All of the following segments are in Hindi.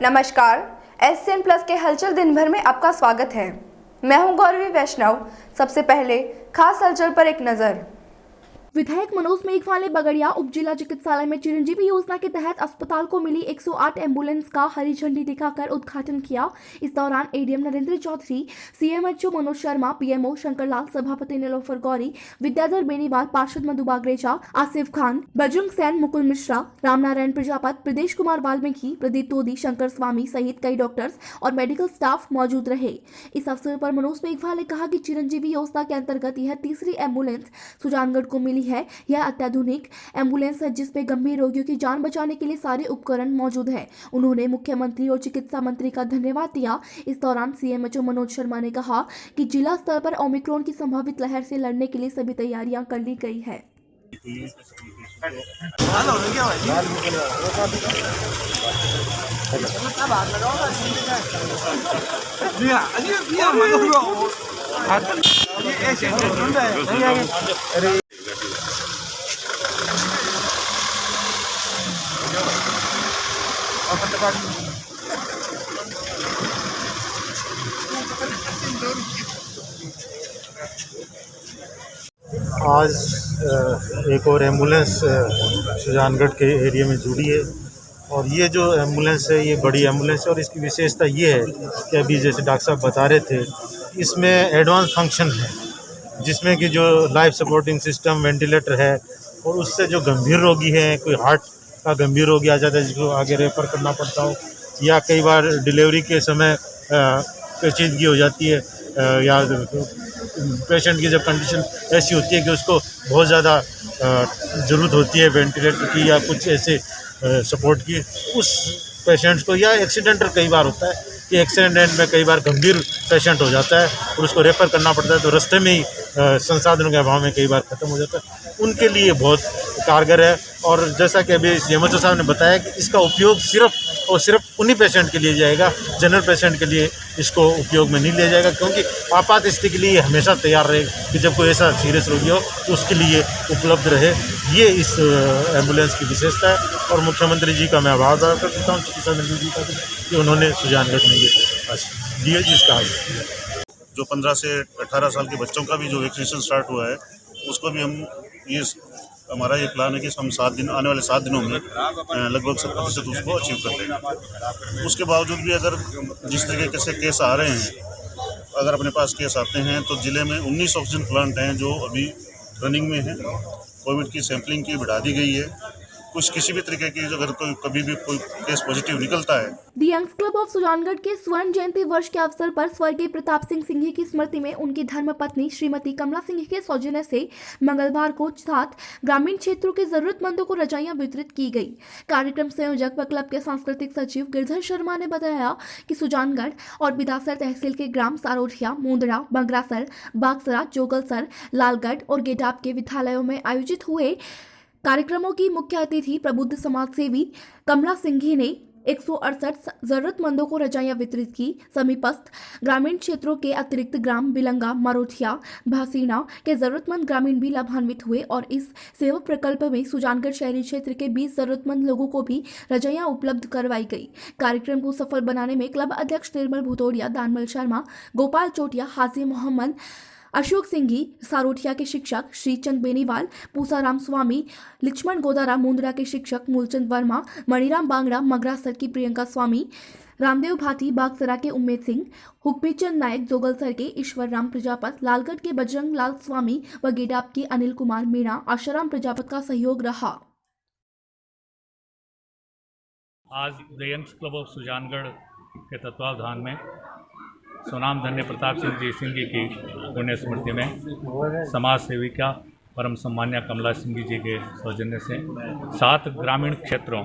नमस्कार, SCN प्लस के हलचल दिन भर में आपका स्वागत है। मैं हूं गौरवी वैष्णव। सबसे पहले खास हलचल पर एक नजर। विधायक मनोज मेघवाल ने बगड़िया उप जिला चिकित्सालय में चिरंजीवी योजना के तहत अस्पताल को मिली 108 एम्बुलेंस का हरी झंडी दिखाकर उद्घाटन किया। इस दौरान ADM Narendra Chaudhary, CMHO Manoj Sharma, PMO Shankarlal, सभापति नीलोफर गौरी, विद्याधर बेनीवाल, पार्षद मधु बागरेचा, आसिफ खान, बजरंग सैन, मुकुल मिश्रा, रामनारायण प्रजापत, प्रदेश कुमार वाल्मीकि, प्रदीप तोदी, शंकर स्वामी सहित कई डॉक्टर्स और मेडिकल स्टाफ मौजूद रहे। इस अवसर पर मनोज मेघवाल ने कहा कि चिरंजीवी योजना के अंतर्गत यह तीसरी एम्बुलेंस सुजानगढ़ को मिली है। यह अत्याधुनिक एम्बुलेंस है जिसमें गंभीर रोगियों की जान बचाने के लिए सारे उपकरण मौजूद हैं। उन्होंने मुख्यमंत्री और चिकित्सा मंत्री का धन्यवाद दिया। इस दौरान सीएमएचओ मनोज शर्मा ने कहा कि जिला स्तर पर ओमिक्रॉन की संभावित लहर से लड़ने के लिए सभी तैयारियां कर ली गई है। आज एक और एम्बुलेंस सुजानगढ़ के एरिया में जुड़ी है और ये जो एम्बुलेंस है ये बड़ी एम्बुलेंस है और इसकी विशेषता ये है कि अभी जैसे डॉक्टर साहब बता रहे थे, इसमें एडवांस फंक्शन है जिसमें कि जो लाइफ सपोर्टिंग सिस्टम, वेंटिलेटर है और उससे जो गंभीर रोगी हैं, कोई हार्ट का गंभीर रोगी आ जाता है जिसको आगे रेफ़र करना पड़ता हो, या कई बार डिलीवरी के समय पेचीदगी हो जाती है या पेशेंट की जब कंडीशन ऐसी होती है कि उसको बहुत ज़्यादा ज़रूरत होती है वेंटिलेटर की या कुछ ऐसे सपोर्ट की, उस पेशेंट्स को, या एक्सीडेंटल कई बार होता है कि एक्सीडेंट में कई बार गंभीर पेशेंट हो जाता है और उसको रेफ़र करना पड़ता है तो रास्ते में ही संसाधनों के अभाव में कई बार ख़त्म हो जाता है, उनके लिए बहुत कारगर है। और जैसा कि अभी सीएमएचओ साहब ने बताया कि इसका उपयोग सिर्फ और सिर्फ उन्हीं पेशेंट के लिए जाएगा, जनरल पेशेंट के लिए इसको उपयोग में नहीं लिया जाएगा, क्योंकि आपात स्थिति के लिए हमेशा तैयार रहे कि जब कोई ऐसा सीरियस रोगी हो तो उसके लिए उपलब्ध रहे। ये इस एम्बुलेंस की विशेषता है और मुख्यमंत्री जी का मैं आभार व्यक्त करता हूँ, चिकित्सा मंत्री जी का भी, कि उन्होंने सुजानगढ़ में ये दिए जिसका जो 15 से 18 साल के बच्चों का भी जो वैक्सीनेशन स्टार्ट हुआ है उसको भी हम ये हमारा ये प्लान है कि हम आने वाले 7 दिनों में लगभग 70% उसको अचीव कर लेंगे। उसके बावजूद भी अगर जिस तरीके से केस आ रहे हैं, अगर अपने पास केस आते हैं तो ज़िले में 19 ऑक्सीजन प्लांट हैं जो अभी रनिंग में हैं। कोविड की सैंपलिंग की बढ़ा दी गई है। कुछ किसी भी तरीके की अगर कभी भी कोई केस पॉजिटिव निकलता है। दी यंग्स क्लब ऑफ सुजानगढ़ के स्वर्ण जयंती वर्ष के अवसर पर स्वर्गीय प्रताप सिंह सिंघी की स्मृति में उनकी धर्मपत्नी श्रीमती कमला सिंह के सौजन्य से मंगलवार को 7 ग्रामीण क्षेत्रों के जरूरतमंदों को रजाइयां वितरित की गई। कार्यक्रम संयोजक व क्लब के सांस्कृतिक सचिव गिरधर शर्मा ने बताया कि सुजानगढ़ और बिदासर तहसील के ग्राम सारोठिया, मुंदड़ा, बगरासर, बागसरा, जोगलसर, लालगढ़ और गेडाप के विद्यालयों में आयोजित हुए कार्यक्रमों की मुख्य अतिथि प्रबुद्ध समाज सेवी कमला सिंघी ने 168 जरूरतमंदों को रजाइयां वितरित की। समीपस्थ ग्रामीण क्षेत्रों के अतिरिक्त ग्राम बिलंगा, मरोठिया, भासीना के जरूरतमंद ग्रामीण भी लाभान्वित हुए और इस सेवा प्रकल्प में सुजानगढ़ शहरी क्षेत्र के 20 जरूरतमंद लोगों को भी रजाइयां उपलब्ध करवाई गई। कार्यक्रम को सफल बनाने में क्लब अध्यक्ष निर्मल भुतोड़िया, दानमल शर्मा, गोपाल चोटिया, हाजी मोहम्मद, अशोक सिंघी, सारोठिया के शिक्षक श्रीचंद बेनीवाल, पूसाराम स्वामी, लक्ष्मण गोदारा, मुंद्रा के शिक्षक मूलचंद वर्मा, मणिराम बांगड़ा, मगरासर की प्रियंका स्वामी, रामदेव भाटी, बागसरा के उम्मेद सिंह, हुक्मीचंद नायक, जोगलसर के ईश्वर राम प्रजापत, लालगढ़ के बजरंग लाल स्वामी व गेडाप के अनिल कुमार मीणा, आशाराम प्रजापत का सहयोग रहा। आज the youngs club of Sujangarh के तत्वावधान में सुनाम धन्य प्रताप सिंह जी सिंघी की पुण्य स्मृति में समाज सेविका परम सम्मान्य कमला सिंघी जी के सौजन्य से 7 ग्रामीण क्षेत्रों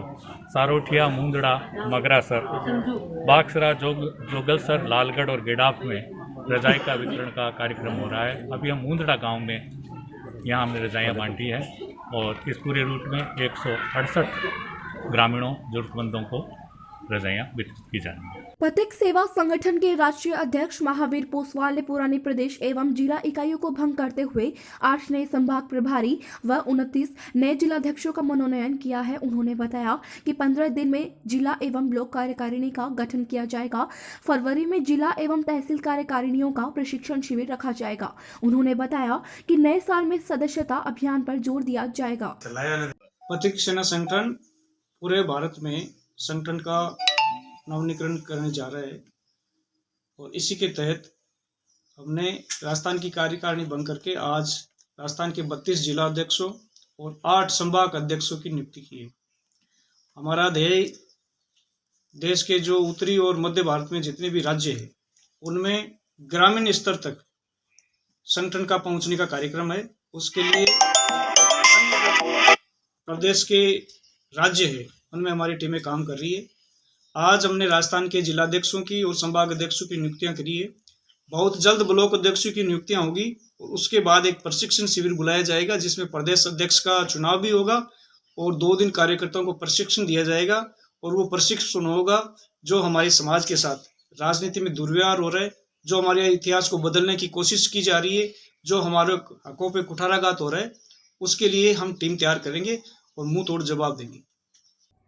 सारोठिया, मुंदड़ा, मगरासर, बागसरा, जोगलसर, लालगढ़ और गेडाप में रजाई का वितरण का कार्यक्रम हो रहा है। अभी हम मुंदड़ा गांव में यहाँ हमने रजाइयाँ बांटी है और इस पूरे रूट में 168 ग्रामीणों जरूरतमंदों को रजाइयाँ वितरित की जाएंगी। पथिक सेवा संगठन के राष्ट्रीय अध्यक्ष महावीर पोसवाल ने पुरानी प्रदेश एवं जिला इकाइयों को भंग करते हुए 8 नए संभाग प्रभारी व 29 नए जिलाध्यक्षों का मनोनयन किया है। उन्होंने बताया कि 15 दिन में जिला एवं ब्लॉक कार्यकारिणी का गठन किया जाएगा। फरवरी में जिला एवं तहसील कार्यकारिणियों का प्रशिक्षण शिविर रखा जाएगा। उन्होंने बताया कि नए साल में सदस्यता अभियान पर जोर दिया जाएगा। पथिक सेना संगठन पूरे भारत में संगठन का नवीनीकरण करने जा रहा है और इसी के तहत हमने राजस्थान की कार्यकारिणी बन करके आज राजस्थान के 32 जिला अध्यक्षों और 8 संभाग अध्यक्षों की नियुक्ति की है। हमारा ध्येय देश के जो उत्तरी और मध्य भारत में जितने भी राज्य हैं उनमें ग्रामीण स्तर तक संगठन का पहुंचने का कार्यक्रम है। उसके लिए प्रदेश के राज्य है उनमें हमारी टीमें काम कर रही है। आज हमने राजस्थान के जिलाध्यक्षों की और संभाग अध्यक्षों की नियुक्तियां करी है। बहुत जल्द ब्लॉक अध्यक्षों की नियुक्तियां होगी और उसके बाद एक प्रशिक्षण शिविर बुलाया जाएगा जिसमें प्रदेश अध्यक्ष का चुनाव भी होगा और 2 दिन कार्यकर्ताओं को प्रशिक्षण दिया जाएगा और वो प्रशिक्षण होगा जो हमारे समाज के साथ राजनीति में दुर्व्यवहार हो रहा है, जो हमारे इतिहास को बदलने की कोशिश की जा रही है, जो हमारे हकों पे कुठाराघात हो रहा है, उसके लिए हम टीम तैयार करेंगे और मुंह तोड़ जवाब देंगे।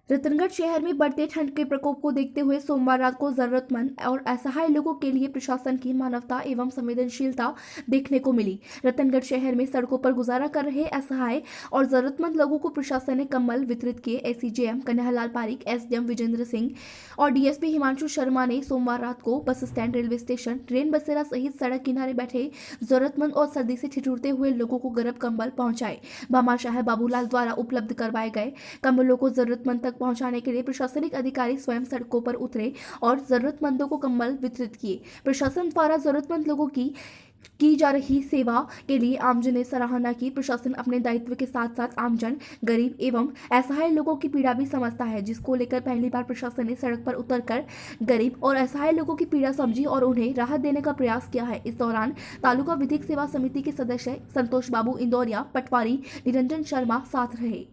रतनगढ़ शहर में बढ़ते ठंड के प्रकोप को देखते हुए सोमवार रात को जरूरतमंद और असहाय लोगों के लिए प्रशासन की मानवता एवं संवेदनशीलता देखने को मिली। रतनगढ़ शहर में सड़कों पर गुजारा कर रहे असहाय और जरूरतमंद लोगों को प्रशासन ने कंबल वितरित किए। एसडीएम कन्हैयालाल पारीक, एसडीएम विजेंद्र सिंह और डीएसपी हिमांशु शर्मा ने सोमवार रात को bus stand, railway station, train बसेरा सहित सड़क किनारे बैठे जरूरतमंद और सर्दी से ठिठुरते हुए लोगों को गर्म कंबल पहुंचाए। भामाशाह बाबूलाल द्वारा उपलब्ध करवाए गए कंबलों को जरूरतमंद तक पहुंचाने के लिए प्रशासनिक अधिकारी स्वयं सड़कों पर उतरे और जरूरतमंदों को कंबल वितरित किए। प्रशासन द्वारा जरूरतमंद लोगों की जा रही सेवा के लिए आमजन ने सराहना की। प्रशासन अपने दायित्व के साथ साथ आमजन, गरीब एवं असहाय लोगों की पीड़ा भी समझता है, जिसको लेकर पहली बार प्रशासन ने सड़क पर उतरकर गरीब और असहाय लोगों की पीड़ा समझी और उन्हें राहत देने का प्रयास किया है। इस दौरान तालुका विधिक सेवा समिति के सदस्य संतोष बाबू इंदौरिया, पटवारी निरंजन शर्मा साथ रहे।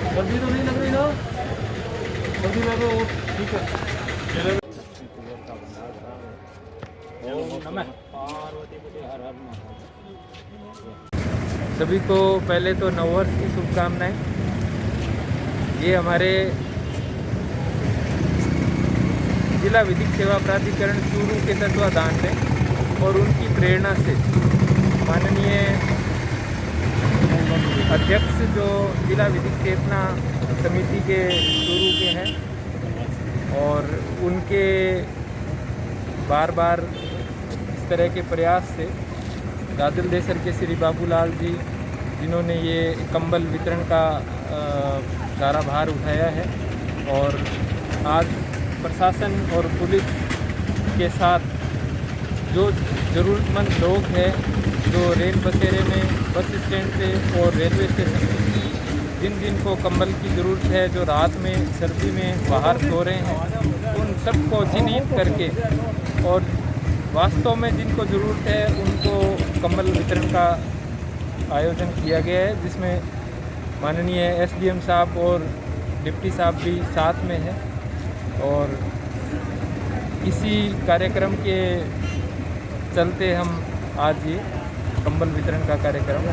सर्दी तो नहीं लग रही ना? सर्दी लगे वो ठीक है। सभी को पहले तो नववर्ष की शुभकामनाएं। ये हमारे जिला विधिक सेवा प्राधिकरण चूरू के तत्वाधान में और उनकी प्रेरणा से माननीय अध्यक्ष जो जिला विधिक चेतना समिति के चूरू के हैं और उनके बार बार इस तरह के प्रयास से दादल देसर के श्री बाबूलाल जी, जिन्होंने ये कंबल वितरण का सारा भार उठाया है, और आज प्रशासन और पुलिस के साथ जो ज़रूरतमंद लोग हैं जो रेल बसेरे में, बस स्टैंड पे और रेलवे स्टेशन पे जिन को कंबल की ज़रूरत है, जो रात में सर्दी में बाहर सो रहे हैं, उन सबको चिन्हित करके और वास्तव में जिनको ज़रूरत है उनको कंबल वितरण का आयोजन किया गया है, जिसमें माननीय एसडीएम साहब और डिप्टी साहब भी साथ में हैं। और इसी कार्यक्रम के चलते हम आज ये कंबल वितरण का कार्यक्रम।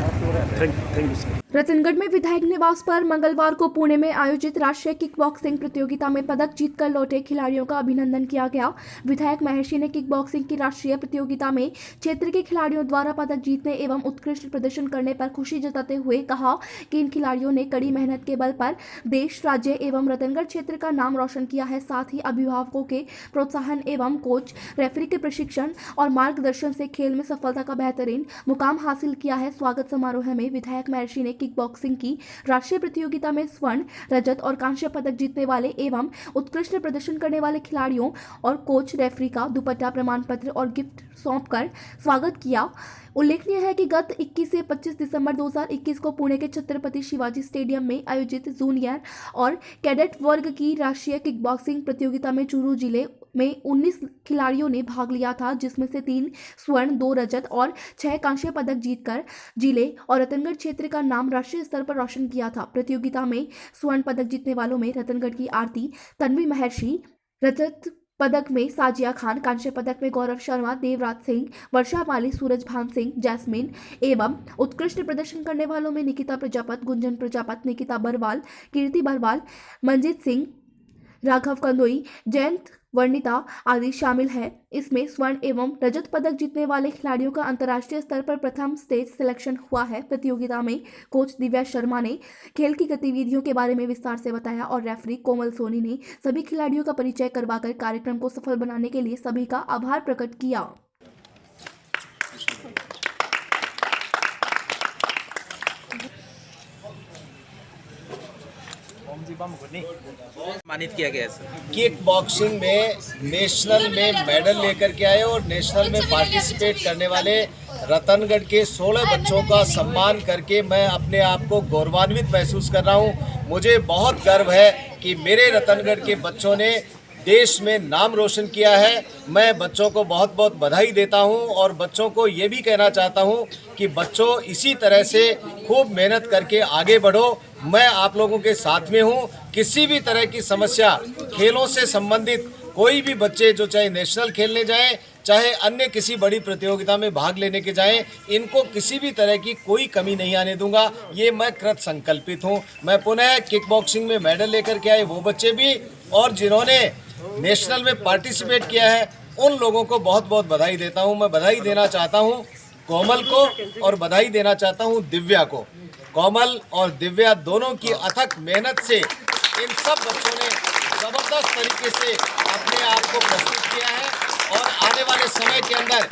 रतनगढ़ में विधायक निवास पर मंगलवार को पुणे में आयोजित राष्ट्रीय किक बॉक्सिंग प्रतियोगिता में पदक जीतकर लौटे खिलाड़ियों का अभिनंदन किया गया। विधायक महर्षि ने किक बॉक्सिंग की राष्ट्रीय प्रतियोगिता में क्षेत्र के खिलाड़ियों द्वारा पदक जीतने एवं उत्कृष्ट प्रदर्शन करने पर खुशी जताते हुए कहा कि इन खिलाड़ियों ने कड़ी मेहनत के बल पर देश, राज्य एवं रतनगढ़ क्षेत्र का नाम रोशन किया है। साथ ही अभिभावकों के प्रोत्साहन एवं कोच, रेफरी के प्रशिक्षण और मार्गदर्शन से खेल में सफलता का बेहतरीन मुकाम हासिल किया है। स्वागत समारोह में विधायक महर्षि ने किक बॉक्सिंग की राष्ट्रीय प्रतियोगिता में स्वर्ण, रजत और कांस्य पदक जीतने वाले एवं उत्कृष्ट प्रदर्शन करने वाले खिलाड़ियों और कोच, रेफरी का दुपट्टा, प्रमाण पत्र और गिफ्ट सौंपकर स्वागत किया। उल्लेखनीय है कि गत 21 से 25 दिसंबर 2021 को पुणे के छत्रपति शिवाजी स्टेडियम में आयोजित जूनियर और कैडेट वर्ग की राष्ट्रीय किक बॉक्सिंग प्रतियोगिता में चूरू जिले में 19 खिलाड़ियों ने भाग लिया था, जिसमें से 3 स्वर्ण, 2 रजत और 6 कांस्य पदक जीतकर जिले और रतनगढ़ क्षेत्र का नाम राष्ट्रीय स्तर पर रोशन किया था। प्रतियोगिता में स्वर्ण पदक जीतने वालों में रतनगढ़ की आरती तन्वी महर्षि, रजत पदक में साजिया खान, कांस्य पदक में गौरव शर्मा, देवराज सिंह, वर्षा माली, सूरज भान सिंह, जैस्मिन एवं उत्कृष्ट प्रदर्शन करने वालों में निकिता प्रजापत, गुंजन प्रजापत, निकिता बरवाल, कीर्ति बरवाल, मंजीत सिंह, राघव कंदोई, जयंत वर्णिता आदि शामिल है। इसमें स्वर्ण एवं रजत पदक जीतने वाले खिलाड़ियों का अंतर्राष्ट्रीय स्तर पर प्रथम स्टेज सिलेक्शन हुआ है। प्रतियोगिता में कोच दिव्या शर्मा ने खेल की गतिविधियों के बारे में विस्तार से बताया और रेफरी कोमल सोनी ने सभी खिलाड़ियों का परिचय करवाकर कार्यक्रम को सफल बनाने के लिए सभी का आभार प्रकट किया। सम्मानित किया गया सर। किक बॉक्सिंग में नेशनल में मेडल लेकर के आए और नेशनल में पार्टिसिपेट करने वाले रतनगढ़ के 16 बच्चों का सम्मान करके मैं अपने आप को गौरवान्वित महसूस कर रहा हूं। मुझे बहुत गर्व है कि मेरे रतनगढ़ के बच्चों ने देश में नाम रोशन किया है। मैं बच्चों को बहुत बहुत बधाई देता हूं और बच्चों को ये भी कहना चाहता हूं कि बच्चों इसी तरह से खूब मेहनत करके आगे बढ़ो। मैं आप लोगों के साथ में हूं। किसी भी तरह की समस्या, खेलों से संबंधित कोई भी बच्चे जो चाहे नेशनल खेलने जाएं, चाहे अन्य किसी बड़ी प्रतियोगिता में भाग लेने के जाएं, इनको किसी भी तरह की कोई कमी नहीं आने दूंगा। ये मैं कृत संकल्पित हूं। मैं पुनः किक बॉक्सिंग में मेडल लेकर के आए वो बच्चे भी और जिन्होंने नेशनल में पार्टिसिपेट किया है उन लोगों को बहुत बहुत बधाई देता हूं। मैं बधाई देना चाहता हूं कोमल को और बधाई देना चाहता हूं दिव्या को। कोमल और दिव्या दोनों की अथक मेहनत से इन सब बच्चों ने ज़बरदस्त तरीके से अपने आप को प्रस्तुत किया है और आने वाले समय के अंदर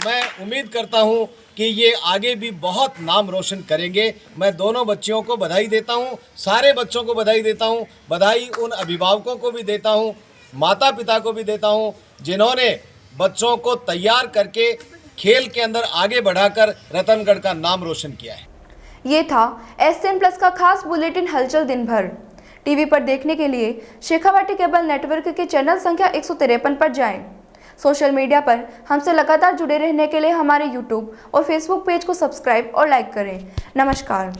मैं उम्मीद करता हूं कि ये आगे भी बहुत नाम रोशन करेंगे। मैं दोनों बच्चियों को बधाई देता हूं, सारे बच्चों को बधाई देता हूं। बधाई उन अभिभावकों को भी देता हूं, माता पिता को भी देता हूं, जिन्होंने बच्चों को तैयार करके खेल के अंदर आगे बढ़ाकर रतनगढ़ का नाम रोशन किया है। ये था SN प्लस का खास बुलेटिन हलचल दिन भर। टीवी पर देखने के लिए शेखावाटी केबल नेटवर्क के चैनल संख्या 153 पर जाएं। सोशल मीडिया पर हमसे लगातार जुड़े रहने के लिए हमारे YouTube और Facebook पेज को सब्सक्राइब और लाइक करें। नमस्कार।